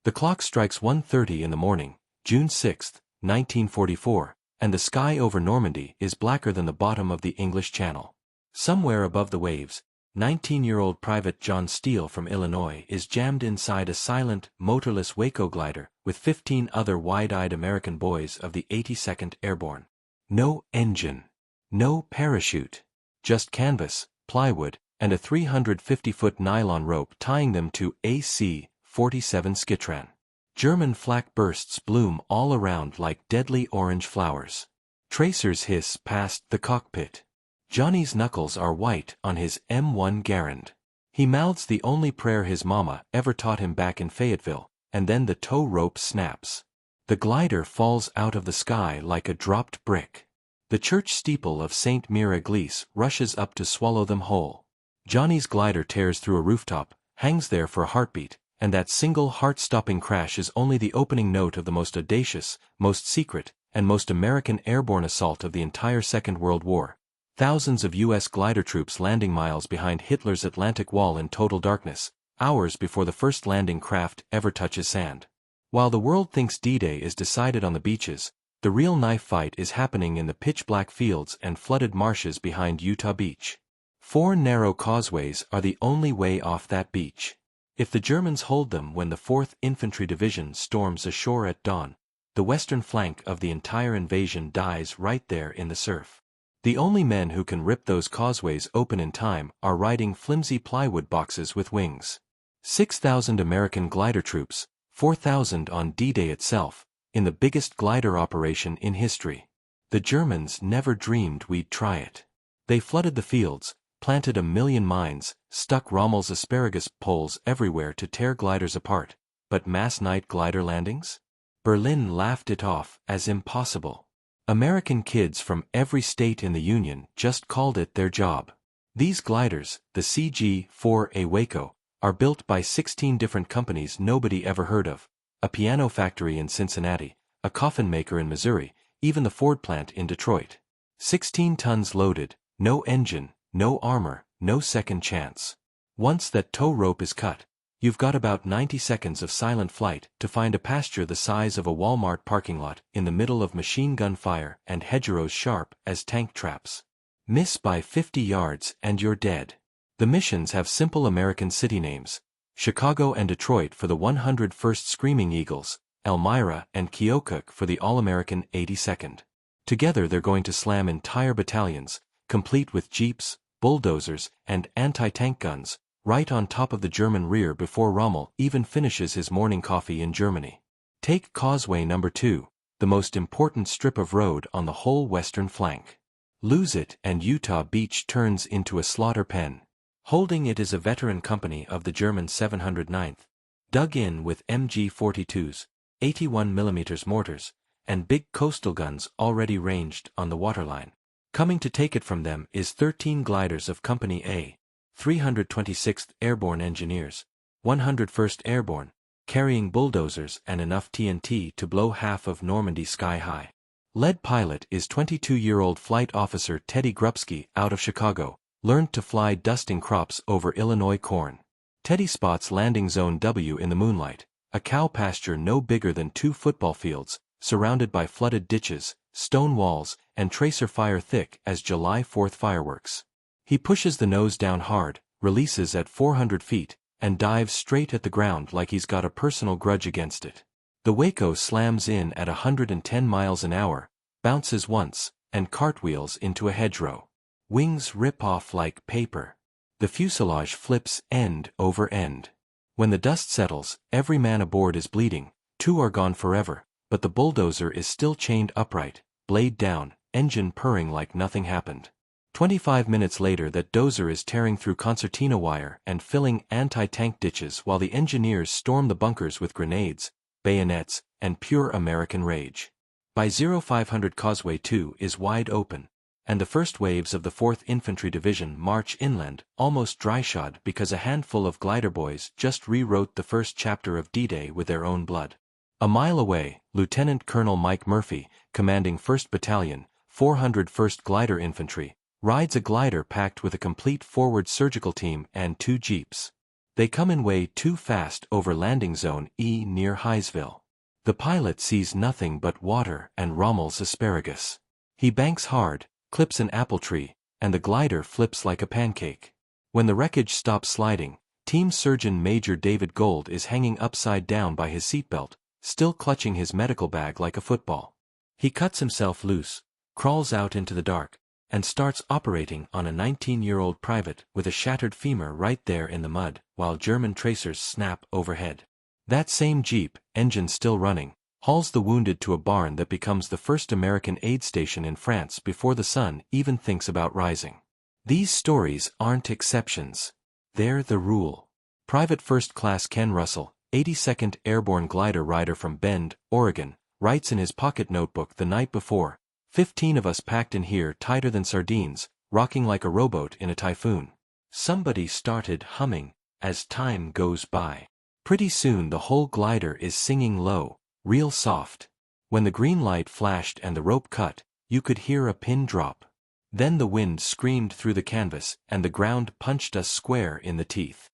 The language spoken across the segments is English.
The clock strikes 1:30 in the morning, June 6, 1944, and the sky over Normandy is blacker than the bottom of the English Channel. Somewhere above the waves, 19-year-old Private John Steele from Illinois is jammed inside a silent, motorless Waco glider with 15 other wide-eyed American boys of the 82nd Airborne. No engine. No parachute. Just canvas, plywood, and a 350-foot nylon rope tying them to AC-47 Skitran. German flak bursts bloom all around like deadly orange flowers. Tracers hiss past the cockpit. Johnny's knuckles are white on his M1 Garand. He mouths the only prayer his mama ever taught him back in Fayetteville, and then the tow rope snaps. The glider falls out of the sky like a dropped brick. The church steeple of St. Mire-Église rushes up to swallow them whole. Johnny's glider tears through a rooftop, hangs there for a heartbeat, and that single heart-stopping crash is only the opening note of the most audacious, most secret, and most American airborne assault of the entire Second World War. Thousands of U.S. glider troops landing miles behind Hitler's Atlantic Wall in total darkness, hours before the first landing craft ever touches sand. While the world thinks D-Day is decided on the beaches, the real knife fight is happening in the pitch-black fields and flooded marshes behind Utah Beach. 4 narrow causeways are the only way off that beach. If the Germans hold them when the 4th Infantry Division storms ashore at dawn, the western flank of the entire invasion dies right there in the surf. The only men who can rip those causeways open in time are riding flimsy plywood boxes with wings. 6,000 American glider troops, 4,000 on D-Day itself, in the biggest glider operation in history. The Germans never dreamed we'd try it. They flooded the fields, planted 1 million mines, stuck Rommel's asparagus poles everywhere to tear gliders apart, but mass night glider landings? Berlin laughed it off as impossible. American kids from every state in the Union just called it their job. These gliders, the CG-4A Waco, are built by 16 different companies nobody ever heard of, a piano factory in Cincinnati, a coffin maker in Missouri, even the Ford plant in Detroit. 16 tons loaded, no engine, no armor, no second chance. Once that tow rope is cut, you've got about 90 seconds of silent flight to find a pasture the size of a Walmart parking lot in the middle of machine gun fire and hedgerows sharp as tank traps. Miss by 50 yards and you're dead. The missions have simple American city names: Chicago and Detroit for the 101st Screaming Eagles, Elmira and Keokuk for the All-American 82nd. Together they're going to slam entire battalions, complete with jeeps, bulldozers, and anti-tank guns, right on top of the German rear before Rommel even finishes his morning coffee in Germany. Take Causeway Number 2, the most important strip of road on the whole western flank. Lose it and Utah Beach turns into a slaughter pen. Holding it is a veteran company of the German 709th, dug in with MG-42s, 81mm mortars, and big coastal guns already ranged on the waterline. Coming to take it from them is 13 gliders of Company A, 326th Airborne Engineers, 101st Airborne, carrying bulldozers and enough TNT to blow half of Normandy sky high. Lead pilot is 22-year-old Flight Officer Teddy Grubsky out of Chicago, learned to fly dusting crops over Illinois corn. Teddy spots landing zone W in the moonlight, a cow pasture no bigger than 2 football fields, surrounded by flooded ditches, stone walls, and tracer fire thick as July 4th fireworks. He pushes the nose down hard, releases at 400 feet, and dives straight at the ground like he's got a personal grudge against it. The Waco slams in at 110 miles an hour, bounces once, and cartwheels into a hedgerow. Wings rip off like paper. The fuselage flips end over end. When the dust settles, every man aboard is bleeding, 2 are gone forever, but the bulldozer is still chained upright, blade down, engine purring like nothing happened. 25 minutes later that dozer is tearing through concertina wire and filling anti-tank ditches while the engineers storm the bunkers with grenades, bayonets, and pure American rage. By 0500 Causeway 2 is wide open, and the first waves of the 4th Infantry Division march inland, almost dry-shod because a handful of glider boys just rewrote the first chapter of D-Day with their own blood. A mile away, Lieutenant Colonel Mike Murphy, commanding 1st Battalion, 401st Glider Infantry, rides a glider packed with a complete forward surgical team and 2 jeeps. They come in way too fast over landing zone E near Highsville. The pilot sees nothing but water and Rommel's asparagus. He banks hard, clips an apple tree, and the glider flips like a pancake. When the wreckage stops sliding, Team Surgeon Major David Gold is hanging upside down by his seatbelt, still clutching his medical bag like a football. He cuts himself loose, crawls out into the dark, and starts operating on a 19-year-old private with a shattered femur right there in the mud, while German tracers snap overhead. That same Jeep, engine still running, hauls the wounded to a barn that becomes the first American aid station in France before the sun even thinks about rising. These stories aren't exceptions. They're the rule. Private First Class Ken Russell, 82nd Airborne glider rider from Bend, Oregon, writes in his pocket notebook the night before, 15 of us packed in here tighter than sardines, rocking like a rowboat in a typhoon. Somebody started humming, as time goes by. Pretty soon the whole glider is singing low, real soft. When the green light flashed and the rope cut, you could hear a pin drop. Then the wind screamed through the canvas and the ground punched us square in the teeth.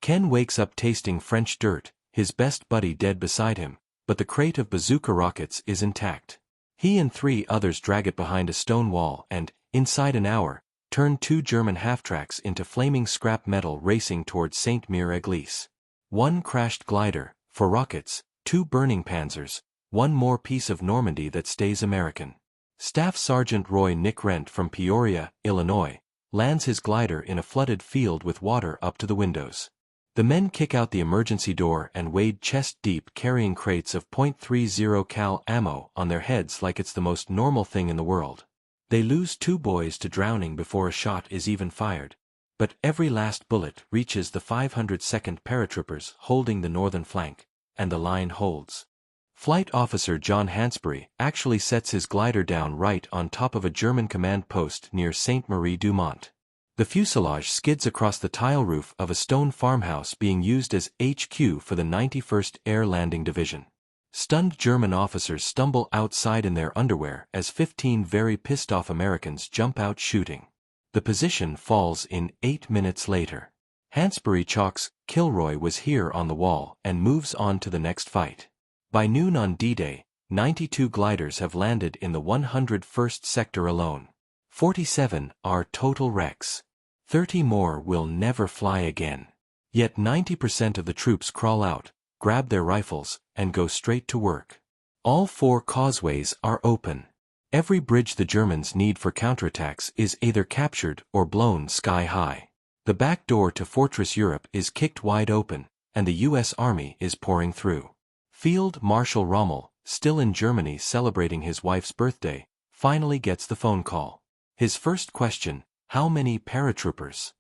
Ken wakes up tasting French dirt, his best buddy dead beside him, but the crate of bazooka rockets is intact. He and 3 others drag it behind a stone wall and, inside an hour, turn 2 German half-tracks into flaming scrap metal racing towards Saint-Mire-Église. 1 crashed glider, 4 rockets, 2 burning panzers, 1 more piece of Normandy that stays American. Staff Sergeant Roy Nick Rent from Peoria, Illinois, lands his glider in a flooded field with water up to the windows. The men kick out the emergency door and wade chest-deep carrying crates of .30 cal ammo on their heads like it's the most normal thing in the world. They lose 2 boys to drowning before a shot is even fired, but every last bullet reaches the 502nd paratroopers holding the northern flank, and the line holds. Flight Officer John Hansbury actually sets his glider down right on top of a German command post near Sainte-Marie-du-Mont. The fuselage skids across the tile roof of a stone farmhouse being used as HQ for the 91st Air Landing Division. Stunned German officers stumble outside in their underwear as 15 very pissed-off Americans jump out shooting. The position falls in 8 minutes later. Hansbury chalks, "Kilroy was here" on the wall and moves on to the next fight. By noon on D-Day, 92 gliders have landed in the 101st sector alone. 47 are total wrecks. 30 more will never fly again. Yet 90% of the troops crawl out, grab their rifles, and go straight to work. All 4 causeways are open. Every bridge the Germans need for counterattacks is either captured or blown sky high. The back door to Fortress Europe is kicked wide open, and the U.S. Army is pouring through. Field Marshal Rommel, still in Germany celebrating his wife's birthday, finally gets the phone call. His first question, how many paratroopers?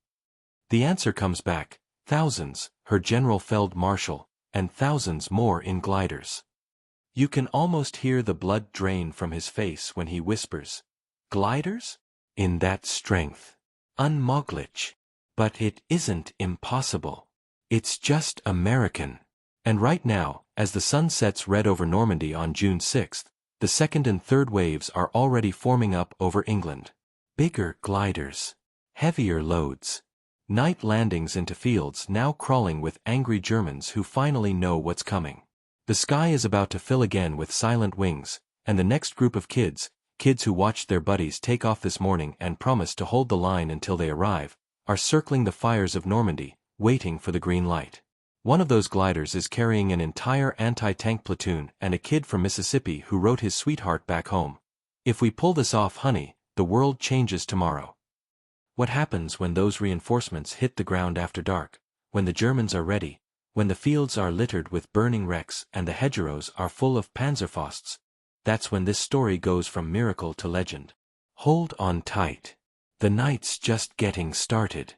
The answer comes back, thousands, Herr General Feld Marshal, and thousands more in gliders. You can almost hear the blood drain from his face when he whispers, gliders? In that strength. Unmöglich. But it isn't impossible. It's just American. And right now, as the sun sets red over Normandy on June 6th, the 2nd and 3rd waves are already forming up over England. Bigger gliders. Heavier loads. Night landings into fields now crawling with angry Germans who finally know what's coming. The sky is about to fill again with silent wings, and the next group of kids who watched their buddies take off this morning and promised to hold the line until they arrive, are circling the fires of Normandy, waiting for the green light. One of those gliders is carrying an entire anti-tank platoon and a kid from Mississippi who wrote his sweetheart back home, "If we pull this off, honey, the world changes tomorrow." What happens when those reinforcements hit the ground after dark, when the Germans are ready, when the fields are littered with burning wrecks and the hedgerows are full of Panzerfausts? That's when this story goes from miracle to legend. Hold on tight. The night's just getting started.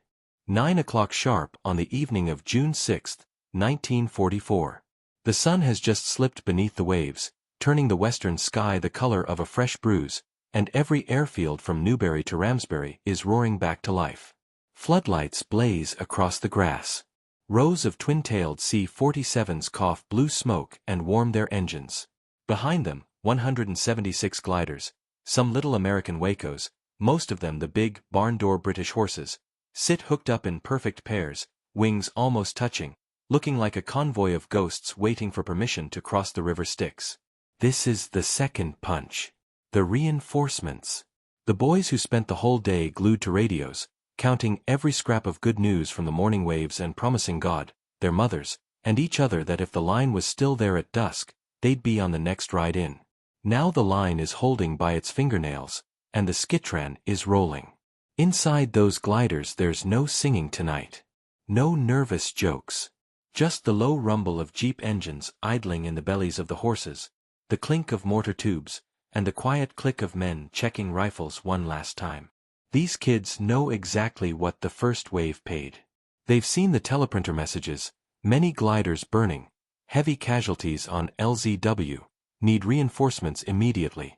9 o'clock sharp on the evening of June 6, 1944. The sun has just slipped beneath the waves, turning the western sky the color of a fresh bruise, and every airfield from Newbury to Ramsbury is roaring back to life. Floodlights blaze across the grass. Rows of twin-tailed C-47s cough blue smoke and warm their engines. Behind them, 176 gliders, some little American Wacos, most of them the big, barn-door British horses, sit hooked up in perfect pairs, wings almost touching, looking like a convoy of ghosts waiting for permission to cross the river Styx. This is the second punch. The reinforcements. The boys who spent the whole day glued to radios, counting every scrap of good news from the morning waves and promising God, their mothers, and each other that if the line was still there at dusk, they'd be on the next ride in. Now the line is holding by its fingernails, and the skitran is rolling. Inside those gliders there's no singing tonight. No nervous jokes. Just the low rumble of Jeep engines idling in the bellies of the horses, the clink of mortar tubes, and the quiet click of men checking rifles one last time. These kids know exactly what the first wave paid. They've seen the teleprinter messages, many gliders burning, heavy casualties on LZW, need reinforcements immediately.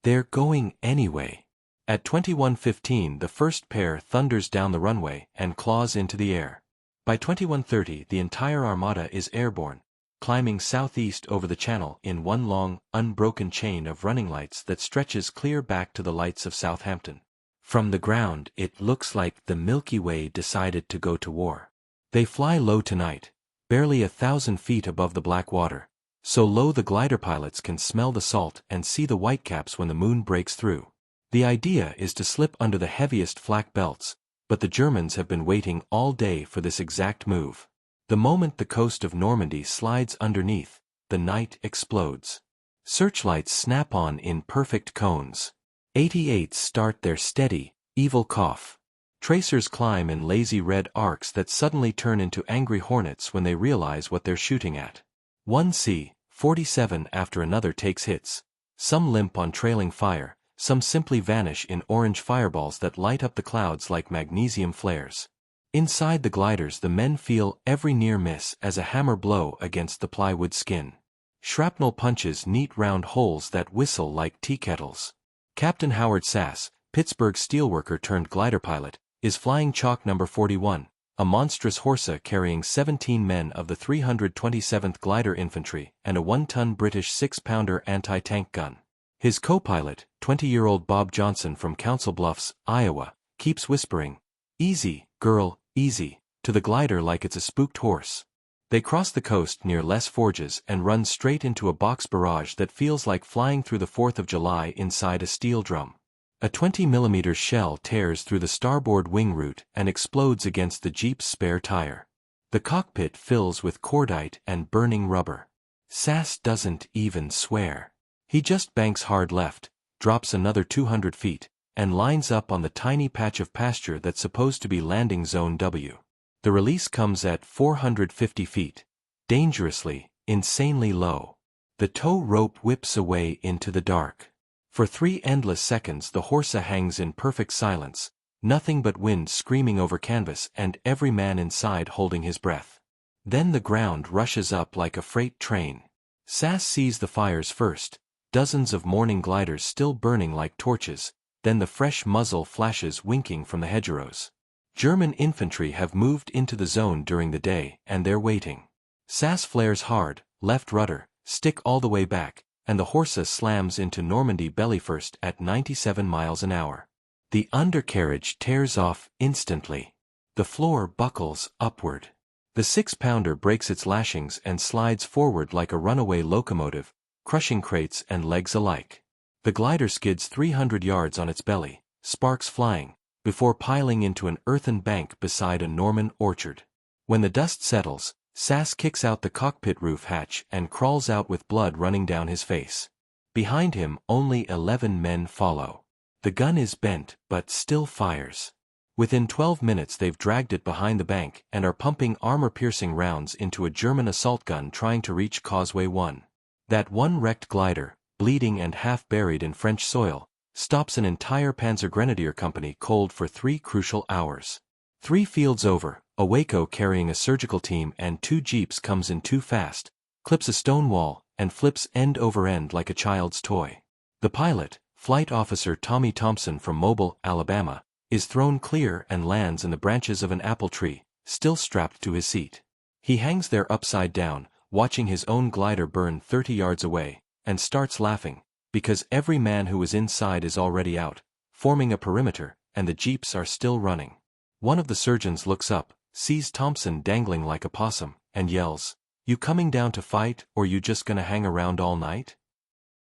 They're going anyway. At 21:15 the first pair thunders down the runway and claws into the air. By 21:30 the entire armada is airborne, climbing southeast over the channel in one long, unbroken chain of running lights that stretches clear back to the lights of Southampton. From the ground it looks like the Milky Way decided to go to war. They fly low tonight, barely 1,000 feet above the black water, so low the glider pilots can smell the salt and see the whitecaps when the moon breaks through. The idea is to slip under the heaviest flak belts, but the Germans have been waiting all day for this exact move. The moment the coast of Normandy slides underneath, the night explodes. Searchlights snap on in perfect cones. 88s start their steady, evil cough. Tracers climb in lazy red arcs that suddenly turn into angry hornets when they realize what they're shooting at. One C-47 after another takes hits, some limp on trailing fire, some simply vanish in orange fireballs that light up the clouds like magnesium flares. Inside the gliders the men feel every near miss as a hammer blow against the plywood skin. Shrapnel punches neat round holes that whistle like tea kettles. Captain Howard Sass, Pittsburgh steelworker turned glider pilot, is flying Chalk No. 41, a monstrous Horsa carrying 17 men of the 327th Glider Infantry and a 1-ton British 6-pounder anti-tank gun. His co-pilot, 20-year-old Bob Johnson from Council Bluffs, Iowa, keeps whispering, "Easy, girl, easy," to the glider like it's a spooked horse. They cross the coast near Les Forges and run straight into a box barrage that feels like flying through the 4th of July inside a steel drum. A 20mm shell tears through the starboard wing root and explodes against the Jeep's spare tire. The cockpit fills with cordite and burning rubber. Sass doesn't even swear. He just banks hard left, drops another 200 feet, and lines up on the tiny patch of pasture that's supposed to be landing zone W. The release comes at 450 feet, dangerously, insanely low. The tow rope whips away into the dark. For 3 endless seconds the Horsa hangs in perfect silence, nothing but wind screaming over canvas and every man inside holding his breath. Then the ground rushes up like a freight train. Sass sees the fires first, dozens of morning gliders still burning like torches, then the fresh muzzle flashes winking from the hedgerows. German infantry have moved into the zone during the day and they're waiting. Sass flares hard, left rudder, stick all the way back, and the Horsa slams into Normandy belly first at 97 miles an hour. The undercarriage tears off instantly. The floor buckles upward. The 6-pounder breaks its lashings and slides forward like a runaway locomotive, crushing crates and legs alike. The glider skids 300 yards on its belly, sparks flying, before piling into an earthen bank beside a Norman orchard. When the dust settles, Sass kicks out the cockpit roof hatch and crawls out with blood running down his face. Behind him only 11 men follow. The gun is bent but still fires. Within 12 minutes they've dragged it behind the bank and are pumping armor-piercing rounds into a German assault gun trying to reach Causeway 1. That one wrecked glider, bleeding and half buried in French soil, stops an entire Panzergrenadier company cold for 3 crucial hours. 3 fields over, a Waco carrying a surgical team and 2 jeeps comes in too fast, clips a stone wall, and flips end over end like a child's toy. The pilot, Flight Officer Tommy Thompson from Mobile, Alabama, is thrown clear and lands in the branches of an apple tree, still strapped to his seat. He hangs there upside down, watching his own glider burn 30 yards away, and starts laughing, because every man who was inside is already out, forming a perimeter, and the jeeps are still running. One of the surgeons looks up, sees Thompson dangling like a possum, and yells, "You coming down to fight, or you just gonna hang around all night?"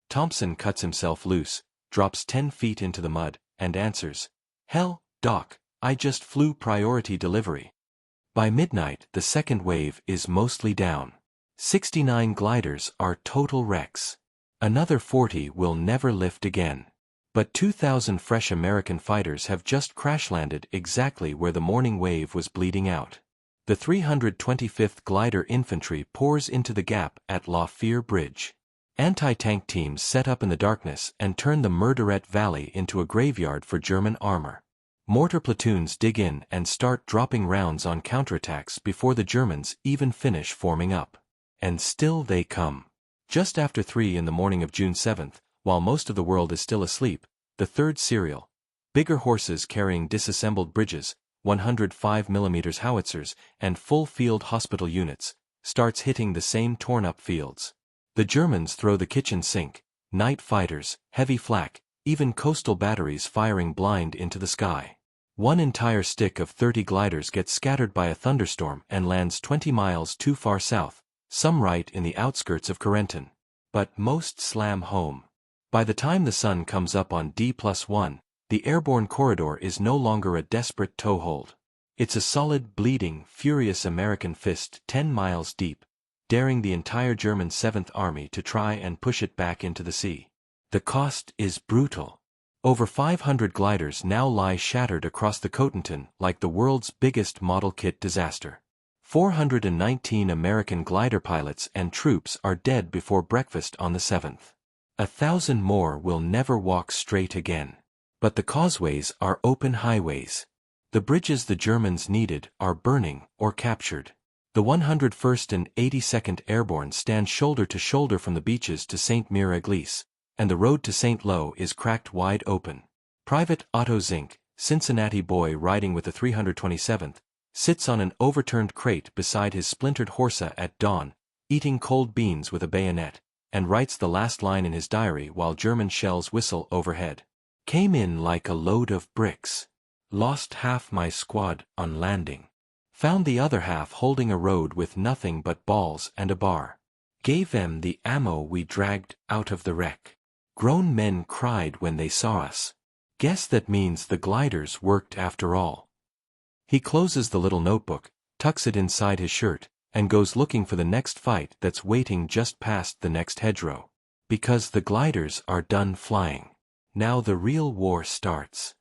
Thompson cuts himself loose, drops 10 feet into the mud, and answers, "Hell, Doc, I just flew priority delivery." By midnight, the second wave is mostly down. 69 gliders are total wrecks. Another 40 will never lift again. But 2,000 fresh American fighters have just crash-landed exactly where the morning wave was bleeding out. The 325th Glider Infantry pours into the gap at La Fere Bridge. Anti-tank teams set up in the darkness and turn the Murderette Valley into a graveyard for German armor. Mortar platoons dig in and start dropping rounds on counterattacks before the Germans even finish forming up. And still they come. Just after 3 in the morning of June 7th, while most of the world is still asleep, the third serial, bigger horses carrying disassembled bridges, 105mm howitzers, and full-field hospital units, starts hitting the same torn-up fields. The Germans throw the kitchen sink, night fighters, heavy flak, even coastal batteries firing blind into the sky. One entire stick of 30 gliders gets scattered by a thunderstorm and lands 20 miles too far south, some right in the outskirts of Corentin. But most slam home. By the time the sun comes up on D+1, the airborne corridor is no longer a desperate toehold. It's a solid, bleeding, furious American fist 10 miles deep, daring the entire German 7th Army to try and push it back into the sea. The cost is brutal. Over 500 gliders now lie shattered across the Cotentin like the world's biggest model kit disaster. 419 American glider pilots and troops are dead before breakfast on the 7th. 1,000 more will never walk straight again. But the causeways are open highways. The bridges the Germans needed are burning or captured. The 101st and 82nd Airborne stand shoulder to shoulder from the beaches to Saint-Mire-Église, and the road to St. Lo is cracked wide open. Private Otto Zink, Cincinnati boy riding with the 327th, sits on an overturned crate beside his splintered Horsa at dawn, eating cold beans with a bayonet, and writes the last line in his diary while German shells whistle overhead. Came in like a load of bricks. Lost half my squad on landing. Found the other half holding a road with nothing but balls and a bar. Gave them the ammo we dragged out of the wreck. Grown men cried when they saw us. Guess that means the gliders worked after all. He closes the little notebook, tucks it inside his shirt, and goes looking for the next fight that's waiting just past the next hedgerow. Because the gliders are done flying. Now the real war starts.